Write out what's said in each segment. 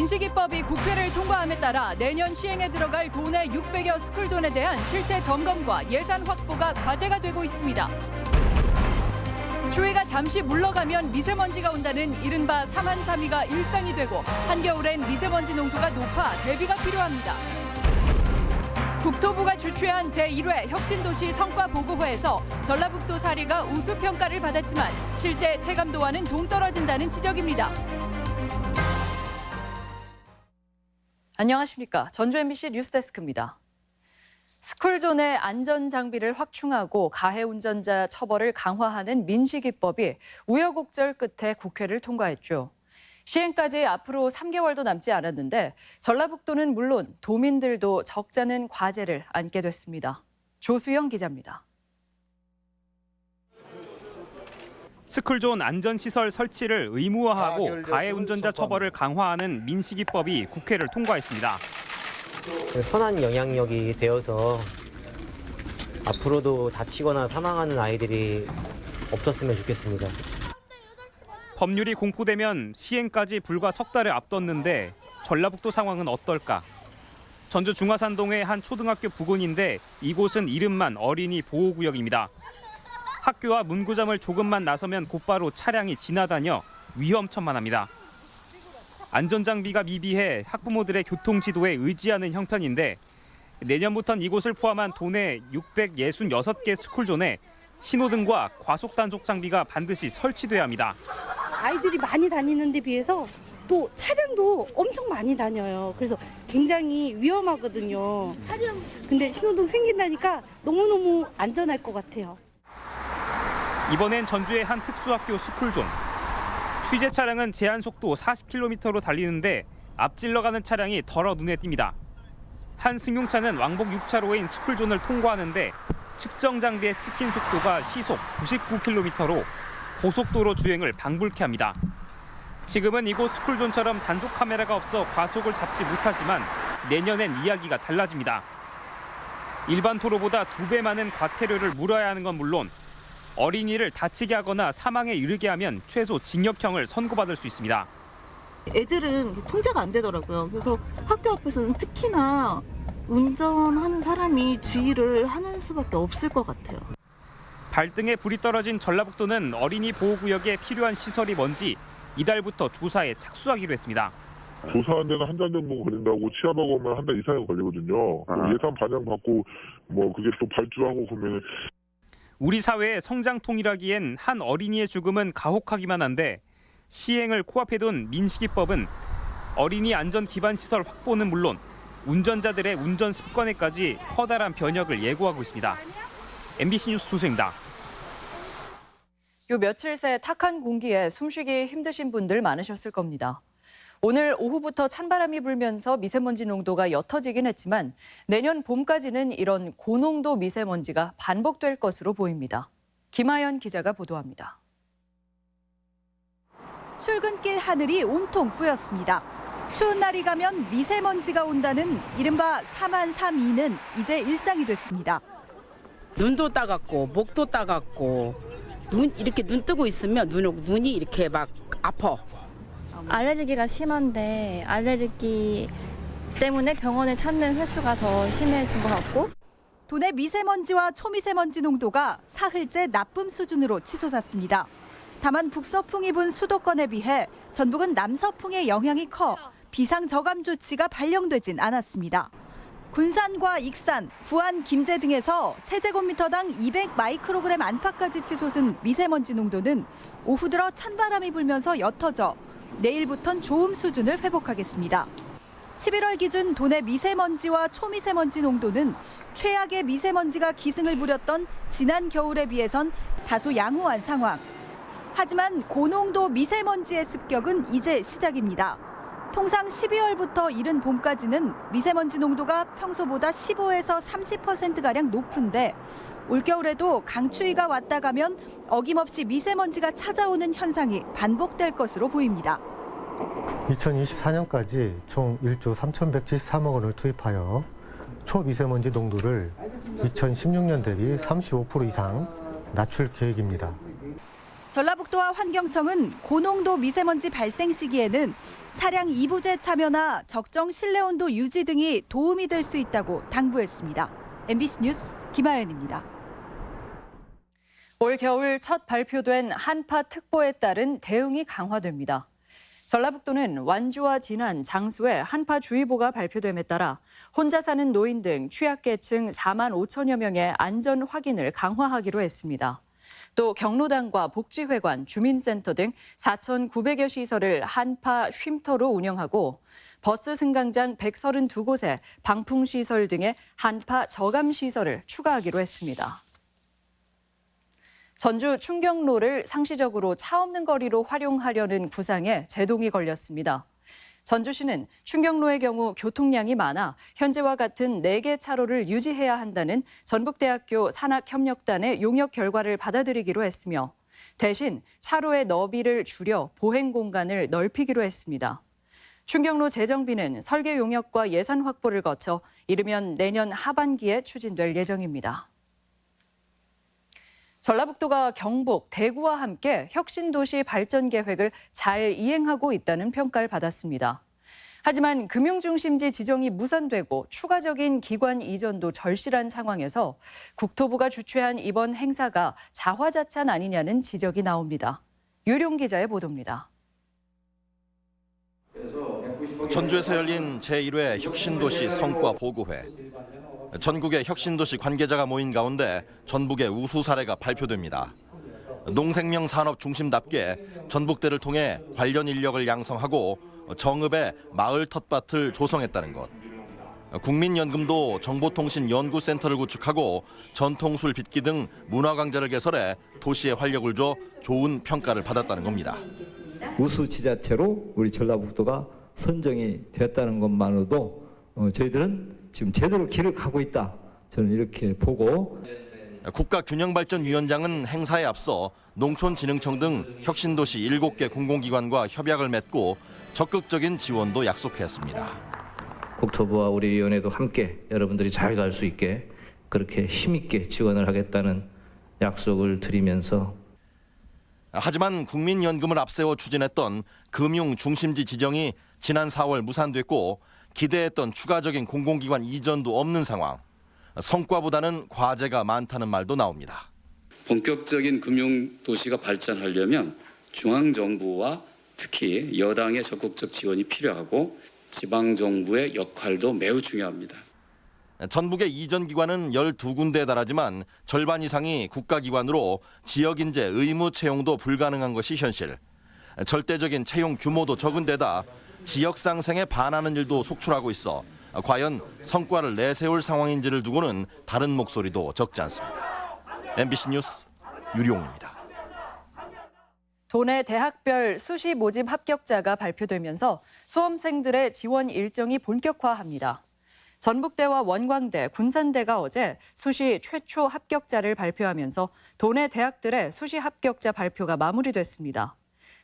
민식이법이 국회를 통과함에 따라 내년 시행에 들어갈 도내 600여 스쿨존에 대한 실태 점검과 예산 확보가 과제가 되고 있습니다. 추위가 잠시 물러가면 미세먼지가 온다는 이른바 사만삼이가 일상이 되고 한겨울엔 미세먼지 농도가 높아 대비가 필요합니다. 국토부가 주최한 제1회 혁신도시 성과보고회에서 전라북도 사례가 우수평가를 받았지만 실제 체감도와는 동떨어진다는 지적입니다. 안녕하십니까. 전주 MBC 뉴스데스크입니다. 스쿨존의 안전장비를 확충하고 가해 운전자 처벌을 강화하는 민식이법이 우여곡절 끝에 국회를 통과했죠. 시행까지 앞으로 3개월도 남지 않았는데 전라북도는 물론 도민들도 적잖은 과제를 안게 됐습니다. 조수영 기자입니다. 스쿨존 안전시설 설치를 의무화하고 가해 운전자 처벌을 강화하는 민식이법이 국회를 통과했습니다. 선한 영향력이 되어서 앞으로도 다치거나 사망하는 아이들이 없었으면 좋겠습니다. 법률이 공포되면 시행까지 불과 석 달을 앞뒀는데 전라북도 상황은 어떨까? 전주 중화산동의 한 초등학교 부근인데 이곳은 이름만 어린이 보호구역입니다. 학교와 문구점을 조금만 나서면 곧바로 차량이 지나다녀 위험천만합니다. 안전장비가 미비해 학부모들의 교통지도에 의지하는 형편인데 내년부터는 이곳을 포함한 도내 666개 스쿨존에 신호등과 과속단속 장비가 반드시 설치돼야 합니다. 아이들이 많이 다니는 데 비해서 또 차량도 엄청 많이 다녀요. 그래서 굉장히 위험하거든요. 근데 신호등 생긴다니까 너무너무 안전할 것 같아요. 이번엔 전주의 한 특수학교 스쿨존. 취재 차량은 제한 속도 40km로 달리는데 앞질러 가는 차량이 덜어 눈에 띕니다. 한 승용차는 왕복 6차로인 스쿨존을 통과하는데 측정 장비에 찍힌 속도가 시속 99km로 고속도로 주행을 방불케 합니다. 지금은 이곳 스쿨존처럼 단속 카메라가 없어 과속을 잡지 못하지만 내년엔 이야기가 달라집니다. 일반 도로보다 2배 많은 과태료를 물어야 하는 건 물론 어린이를 다치게 하거나 사망에 이르게 하면 최소 징역형을 선고받을 수 있습니다. 애들은 통제가 안 되더라고요. 그래서 학교 앞에서는 특히나 운전하는 사람이 주의를 하는 수밖에 없을 것 같아요. 발등에 불이 떨어진 전라북도는 어린이 보호구역에 필요한 시설이 뭔지 이달부터 조사에 착수하기로 했습니다. 조사한 데는 한 달 정도 걸린다고 취하다고 하면 한 달 이상이 걸리거든요. 예산 반영받고 그게 또 발주하고 그러면 우리 사회의 성장 통일하기엔 한 어린이의 죽음은 가혹하기만 한데 시행을 코앞에 둔 민식이법은 어린이 안전 기반 시설 확보는 물론 운전자들의 운전 습관에까지 커다란 변혁을 예고하고 있습니다. MBC 뉴스 조수입니다. 요 며칠 새 탁한 공기에 숨쉬기 힘드신 분들 많으셨을 겁니다. 오늘 오후부터 찬바람이 불면서 미세먼지 농도가 옅어지긴 했지만 내년 봄까지는 이런 고농도 미세먼지가 반복될 것으로 보입니다. 김하연 기자가 보도합니다. 출근길 하늘이 온통 뿌였습니다. 추운 날이 가면 미세먼지가 온다는 이른바 사만삼이는 이제 일상이 됐습니다. 눈도 따갑고 목도 따갑고 이렇게 눈 뜨고 있으면 눈이 이렇게 막 아파. 알레르기가 심한데 알레르기 때문에 병원을 찾는 횟수가 더 심해진 것 같고 도내 미세먼지와 초미세먼지 농도가 사흘째 나쁨 수준으로 치솟았습니다. 다만 북서풍이 분 수도권에 비해 전북은 남서풍의 영향이 커 비상저감 조치가 발령되진 않았습니다. 군산과 익산, 부안, 김제 등에서 세제곱미터당 200 마이크로그램 안팎까지 치솟은 미세먼지 농도는 오후 들어 찬바람이 불면서 옅어져 내일부턴 좋음 수준을 회복하겠습니다. 11월 기준 도내 미세먼지와 초미세먼지 농도는 최악의 미세먼지가 기승을 부렸던 지난 겨울에 비해선 다소 양호한 상황. 하지만 고농도 미세먼지의 습격은 이제 시작입니다. 통상 12월부터 이른 봄까지는 미세먼지 농도가 평소보다 15에서 30%가량 높은데 올겨울에도 강추위가 왔다 가면 어김없이 미세먼지가 찾아오는 현상이 반복될 것으로 보입니다. 2024년까지 총 1조 3,173억 원을 투입하여 초미세먼지 농도를 2016년 대비 35% 이상 낮출 계획입니다. 전라북도와 환경청은 고농도 미세먼지 발생 시기에는 차량 2부제 참여나 적정 실내 온도 유지 등이 도움이 될 수 있다고 당부했습니다. MBC 뉴스 김하연입니다. 올 겨울 첫 발표된 한파특보에 따른 대응이 강화됩니다. 전라북도는 완주와 진안, 장수에 한파주의보가 발표됨에 따라 혼자 사는 노인 등 취약계층 4만 5천여 명의 안전 확인을 강화하기로 했습니다. 또 경로당과 복지회관, 주민센터 등 4,900여 시설을 한파 쉼터로 운영하고 버스 승강장 132곳에 방풍시설 등의 한파 저감시설을 추가하기로 했습니다. 전주 충경로를 상시적으로 차 없는 거리로 활용하려는 구상에 제동이 걸렸습니다. 전주시는 충경로의 경우 교통량이 많아 현재와 같은 4개 차로를 유지해야 한다는 전북대학교 산학협력단의 용역 결과를 받아들이기로 했으며 대신 차로의 너비를 줄여 보행 공간을 넓히기로 했습니다. 충경로 재정비는 설계 용역과 예산 확보를 거쳐 이르면 내년 하반기에 추진될 예정입니다. 전라북도가 경북, 대구와 함께 혁신도시 발전 계획을 잘 이행하고 있다는 평가를 받았습니다. 하지만 금융중심지 지정이 무산되고 추가적인 기관 이전도 절실한 상황에서 국토부가 주최한 이번 행사가 자화자찬 아니냐는 지적이 나옵니다. 유룡 기자의 보도입니다. 전주에서 열린 제1회 혁신도시 성과 보고회. 전국의 혁신도시 관계자가 모인 가운데 전북의 우수 사례가 발표됩니다. 농생명 산업 중심답게 전북대를 통해 관련 인력을 양성하고 정읍에 마을 텃밭을 조성했다는 것. 국민연금도 정보통신연구센터를 구축하고 전통술 빚기 등 문화강좌를 개설해 도시에 활력을 줘 좋은 평가를 받았다는 겁니다. 우수 지자체로 우리 전라북도가 선정이 되었다는 것만으로도 저희들은 지금 제대로 길을 가고 있다. 저는 이렇게 보고. 국가균형발전위원장은 행사에 앞서 농촌진흥청 등 혁신도시 7개 공공기관과 협약을 맺고 적극적인 지원도 약속했습니다. 국토부와 우리 위원회도 함께 여러분들이 잘 갈 수 있게 그렇게 힘있게 지원을 하겠다는 약속을 드리면서 하지만 국민연금을 앞세워 추진했던 금융중심지 지정이 지난 4월 무산됐고 기대했던 추가적인 공공기관 이전도 없는 상황. 성과보다는 과제가 많다는 말도 나옵니다. 본격적인 금융도시가 발전하려면 중앙정부와 특히 여당의 적극적 지원이 필요하고 지방정부의 역할도 매우 중요합니다. 전북의 이전 기관은 12군데에 달하지만 절반 이상이 국가기관으로 지역인재 의무 채용도 불가능한 것이 현실. 절대적인 채용 규모도 적은 데다 지역 상생에 반하는 일도 속출하고 있어 과연 성과를 내세울 상황인지를 두고는 다른 목소리도 적지 않습니다. MBC 뉴스 유룡입니다. 도내 대학별 수시 모집 합격자가 발표되면서 수험생들의 지원 일정이 본격화합니다. 전북대와 원광대, 군산대가 어제 수시 최초 합격자를 발표하면서 도내 대학들의 수시 합격자 발표가 마무리됐습니다.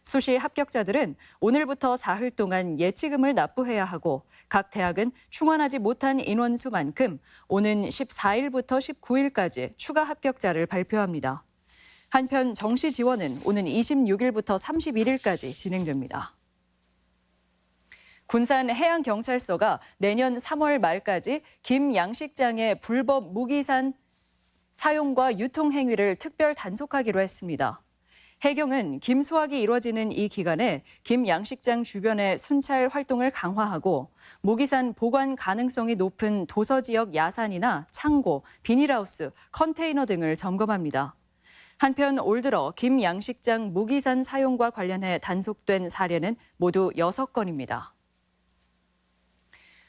수시 합격자들은 오늘부터 사흘 동안 예치금을 납부해야 하고 각 대학은 충원하지 못한 인원수만큼 오는 14일부터 19일까지 추가 합격자를 발표합니다. 한편 정시 지원은 오는 26일부터 31일까지 진행됩니다. 군산해양경찰서가 내년 3월 말까지 김 양식장의 불법 무기산 사용과 유통 행위를 특별 단속하기로 했습니다. 해경은 김 수확이 이루어지는 이 기간에 김 양식장 주변의 순찰 활동을 강화하고 무기산 보관 가능성이 높은 도서 지역 야산이나 창고, 비닐하우스, 컨테이너 등을 점검합니다. 한편 올 들어 김 양식장 무기산 사용과 관련해 단속된 사례는 모두 6건입니다.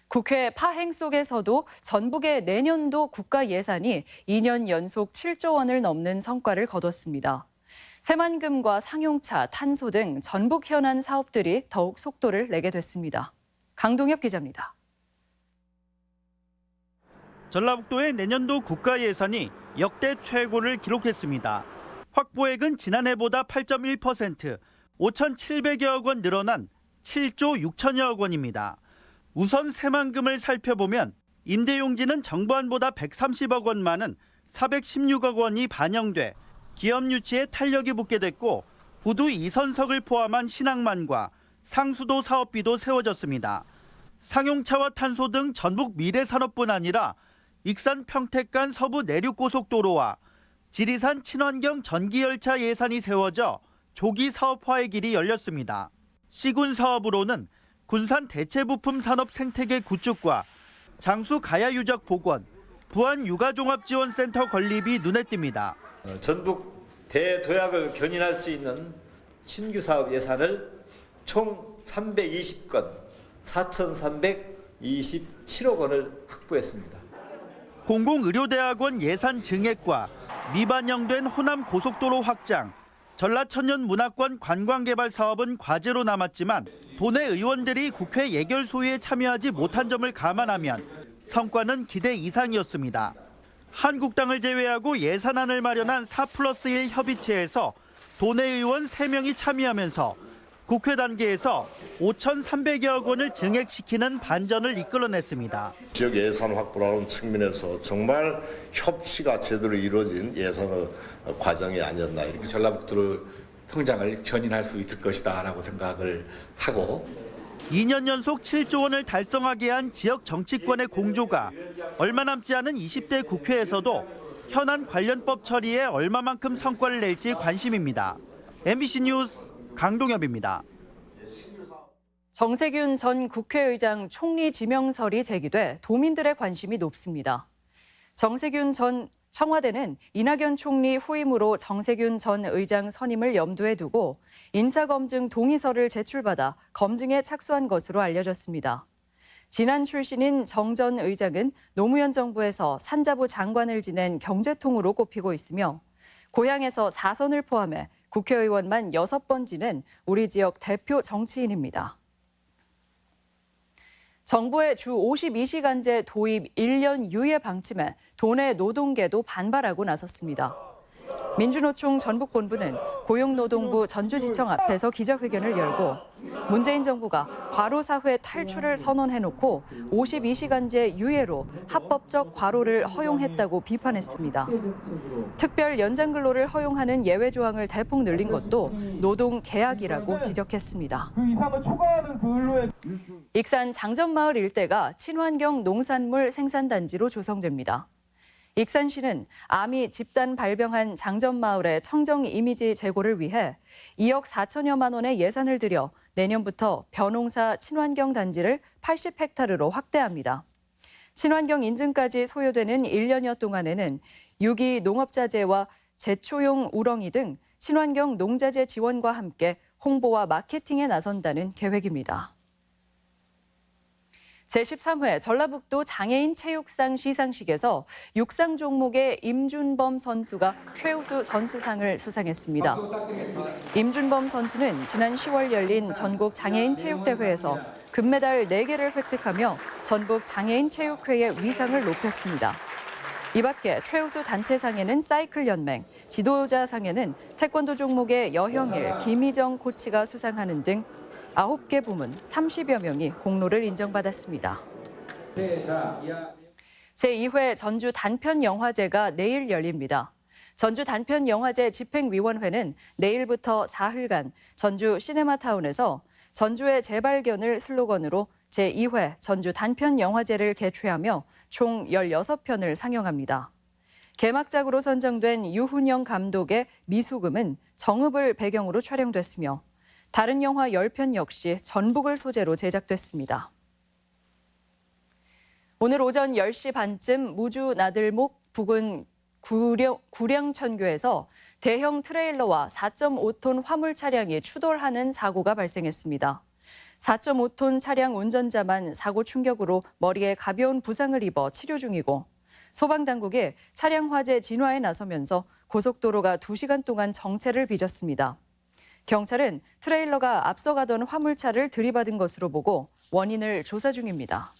국회 파행 속에서도 전북의 내년도 국가 예산이 2년 연속 7조 원을 넘는 성과를 거뒀습니다. 새만금과 상용차, 탄소 등 전북 현안 사업들이 더욱 속도를 내게 됐습니다. 강동엽 기자입니다. 전라북도의 내년도 국가 예산이 역대 최고를 기록했습니다. 확보액은 지난해보다 8.1%, 5,700여억 원 늘어난 7조 6천여억 원입니다. 우선 새만금을 살펴보면 임대용지는 정부안보다 130억 원 많은 416억 원이 반영돼 기업 유치에 탄력이 붙게 됐고 부두 2선석을 포함한 신항만과 상수도 사업비도 세워졌습니다. 상용차와 탄소 등 전북 미래산업뿐 아니라 익산 평택 간 서부 내륙고속도로와 지리산 친환경 전기열차 예산이 세워져 조기 사업화의 길이 열렸습니다. 시군 사업으로는 군산 대체부품 산업 생태계 구축과 장수 가야유적 복원, 부안 육아종합지원센터 건립이 눈에 띕니다. 전북 대도약을 견인할 수 있는 신규 사업 예산을 총 320건 4,327억 원을 확보했습니다. 공공의료대학원 예산 증액과 미반영된 호남 고속도로 확장, 전라천년 문화권 관광개발 사업은 과제로 남았지만 도내 의원들이 국회 예결 소위에 참여하지 못한 점을 감안하면 성과는 기대 이상이었습니다. 한국당을 제외하고 예산안을 마련한 4+1 협의체에서 도내 의원 3명이 참여하면서 국회 단계에서 5,300여억 원을 증액시키는 반전을 이끌어냈습니다. 지역 예산 확보라는 측면에서 정말 협치가 제대로 이루어진 예산 과정이 아니었나 이렇게 전라북도를 성장을 견인할 수 있을 것이다라고 생각을 하고 2년 연속 7조 원을 달성하게 한 지역 정치권의 공조가 얼마 남지 않은 20대 국회에서도 현안 관련법 처리에 얼마만큼 성과를 낼지 관심입니다. MBC 뉴스 강동엽입니다. 정세균 전 국회의장 총리 지명설이 제기돼 도민들의 관심이 높습니다. 정세균 전 청와대는 이낙연 총리 후임으로 정세균 전 의장 선임을 염두에 두고 인사검증 동의서를 제출받아 검증에 착수한 것으로 알려졌습니다. 진안 출신인 정 전 의장은 노무현 정부에서 산자부 장관을 지낸 경제통으로 꼽히고 있으며 고향에서 4선을 포함해 국회의원만 6번 지낸 우리 지역 대표 정치인입니다. 정부의 주 52시간제 도입 1년 유예 방침에 도내 노동계도 반발하고 나섰습니다. 민주노총 전북본부는 고용노동부 전주지청 앞에서 기자회견을 열고 문재인 정부가 과로사회 탈출을 선언해놓고 52시간제 유예로 합법적 과로를 허용했다고 비판했습니다. 특별 연장근로를 허용하는 예외 조항을 대폭 늘린 것도 노동 계약이라고 지적했습니다. 익산 장전마을 일대가 친환경 농산물 생산단지로 조성됩니다. 익산시는 암이 집단 발병한 장전마을의 청정 이미지 제고를 위해 2억 4천여만 원의 예산을 들여 내년부터 벼농사 친환경 단지를 80헥타르로 확대합니다. 친환경 인증까지 소요되는 1년여 동안에는 유기 농업자재와 제초용 우렁이 등 친환경 농자재 지원과 함께 홍보와 마케팅에 나선다는 계획입니다. 제13회 전라북도 장애인 체육상 시상식에서 육상 종목의 임준범 선수가 최우수 선수상을 수상했습니다. 임준범 선수는 지난 10월 열린 전국 장애인 체육대회에서 금메달 4개를 획득하며 전북 장애인 체육회의 위상을 높였습니다. 이 밖에 최우수 단체상에는 사이클연맹, 지도자상에는 태권도 종목의 여형일, 김희정 코치가 수상하는 등 9개 부문 30여 명이 공로를 인정받았습니다. 제2회 전주 단편영화제가 내일 열립니다. 전주 단편영화제 집행위원회는 내일부터 사흘간 전주 시네마타운에서 전주의 재발견을 슬로건으로 제2회 전주 단편영화제를 개최하며 총 16편을 상영합니다. 개막작으로 선정된 유훈영 감독의 미수금은 정읍을 배경으로 촬영됐으며 다른 영화 10편 역시 전북을 소재로 제작됐습니다. 오늘 오전 10시 반쯤 무주 나들목 부근 구량천교에서 대형 트레일러와 4.5톤 화물 차량이 추돌하는 사고가 발생했습니다. 4.5톤 차량 운전자만 사고 충격으로 머리에 가벼운 부상을 입어 치료 중이고 소방당국이 차량 화재 진화에 나서면서 고속도로가 2시간 동안 정체를 빚었습니다. 경찰은 트레일러가 앞서가던 화물차를 들이받은 것으로 보고 원인을 조사 중입니다.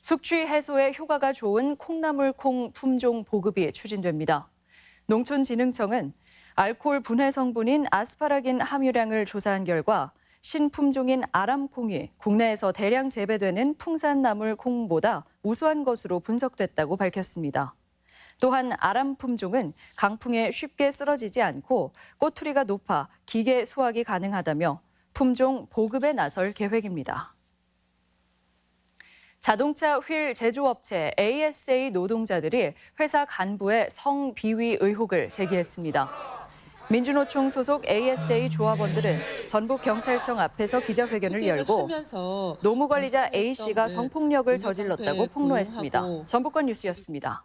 숙취 해소에 효과가 좋은 콩나물콩 품종 보급이 추진됩니다. 농촌진흥청은 알코올 분해 성분인 아스파라긴 함유량을 조사한 결과 신품종인 아람콩이 국내에서 대량 재배되는 풍산나물 콩보다 우수한 것으로 분석됐다고 밝혔습니다. 또한 아람 품종은 강풍에 쉽게 쓰러지지 않고 꼬투리가 높아 기계 수확이 가능하다며 품종 보급에 나설 계획입니다. 자동차 휠 제조업체 ASA 노동자들이 회사 간부의 성비위 의혹을 제기했습니다. 민주노총 소속 ASA 조합원들은 전북경찰청 앞에서 기자회견을 열고 노무관리자 A씨가 성폭력을 저질렀다고 폭로했습니다. 전북권 뉴스였습니다.